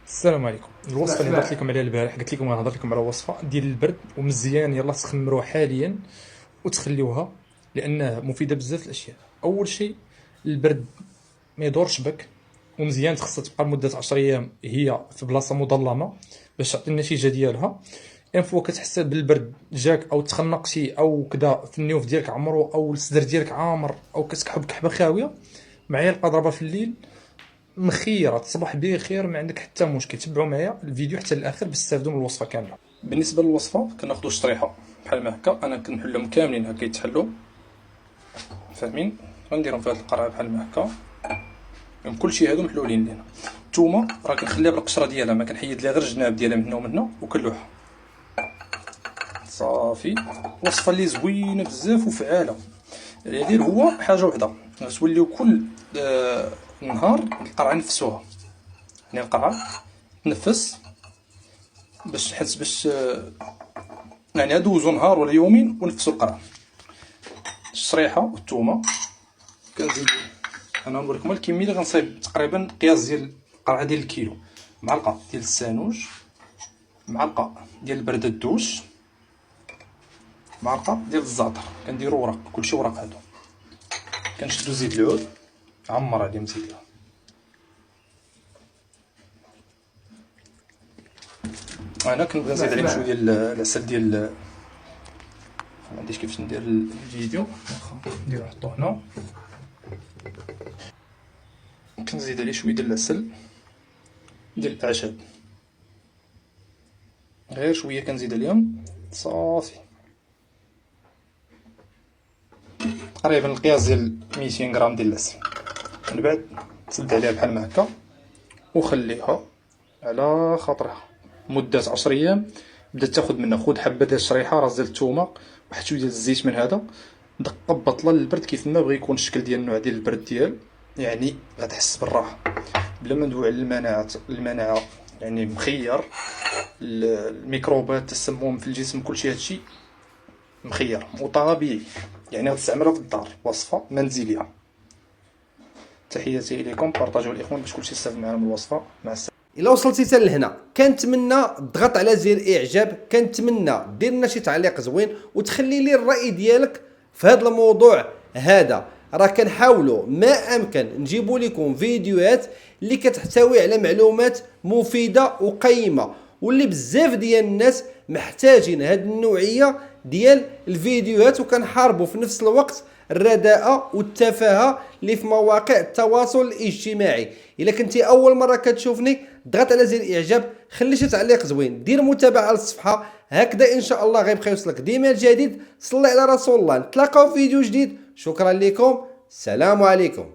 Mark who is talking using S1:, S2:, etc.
S1: السلام عليكم. الوصفه اللي درت لكم عليها البارح، قلت لكم غنهضر لكم على وصفه ديال البرد ومزيان يلا تخمروها حاليا وتخليوها، لانها مفيده بزاف الاشياء. اول شيء البرد ما يدورش بك، ومزيان خصها تبقى لمده 10 ايام هي في بلاصه مظلمه باش تعطي النتيجه ديالها. ان فوا كتحس بالبرد جاك او تخنقتي او كذا في النيوف ديالك عمرو او الصدر ديالك عامر او كتكحب كحبه خاويه، معايا القضربه في الليل مخيره تصبح بخير، ما عندك حتى مشكل. تبعوا معايا الفيديو حتى الاخر باش تستافدوا من الوصفه كامله. بالنسبه للوصفه كناخذوا شطريحه بحال ما هكا، انا كنحلهم كاملين هكا يتحلوا، فاهمين؟ غنديرهم في هذه القرعه بحال ما هكا، كلشي هادو محلولين لينا. الثومه راه كنخليها بالقشره ديالها، ما كنحيد لها غير الجناب ديالها من هنا ومن هنا وكنلوحها صافي. وصفه اللي زوينه بزاف وفعاله. اللي دير هو حاجه وحده، غتوليو كل نهار القرعه نفسوها، يعني القرعه تنفس باش حس باش يعني ندوزو نهار ولا يومين ونفسو القرعه. الشريحه والثومه كنزيد انا نوريكم الكميه اللي غنصايب، تقريبا قياس ديال القرعه ديال الكيلو. معلقه ديال السانوج، معلقه ديال البرده الدوش، معلقه ديال الزعتر. كنديرو ورق، كلشي ورق هادو. كنشدو زيت العود عمر عليه مزيدها، انا كنبغي نزيد عليه شويه ديال العسل ديال ما عنديش كيفاش ندير الفيديو، نديرو نحطو هنا. كنزيد عليه شويه ديال العسل ديال الاعشاب، غير شويه كنزيد عليهم صافي. تقريبا القياس ديال 200 غرام ديال العسل. من بعد تسد عليها بحال ما هكا وخليها على خاطرها مدة 10 ايام. بدات تاخد منها، خذ حبه ديال الشريحه، راس ديال الثومه، واحد شويه ديال الزيت من هذا، دقه بطله للبرد كيف ما بغى يكون الشكل ديال النوع ديال البرد ديال، يعني غتحس بالراحه بلا ما ندوي على المناعه يعني مخير، الميكروبات التسمم في الجسم كلشي هادشي مخير وطبيعي، يعني غتستعملها في الدار، وصفه منزليه. تحياتي اليكم، بارطاجوا الاخوان باش كلشي يستافد معنا من الوصفه. مع السلامه.
S2: الا وصلتي حتى لهنا كنتمنى تضغط على زر اعجاب، كنتمنى دير لنا شي تعليق زوين وتخلي لي الراي ديالك في هذا الموضوع. هذا راه كنحاولوا ما امكن نجيبوا لكم فيديوهات اللي كتحتوي على معلومات مفيده وقيمه، واللي بزاف ديال الناس محتاجين هذه النوعيه ديال الفيديوهات، وكنحاربوا في نفس الوقت الرداءة والتفاهة اللي في مواقع التواصل الاجتماعي. الا كنتي اول مره كتشوفني ضغط على زر اعجاب، خلي شي تعليق زوين، دير متابعه للصفحه، هكذا ان شاء الله غيبقى يوصلك ديما الجديد. صلي على رسول الله، نتلاقاو في فيديو جديد. شكرا لكم، السلام عليكم.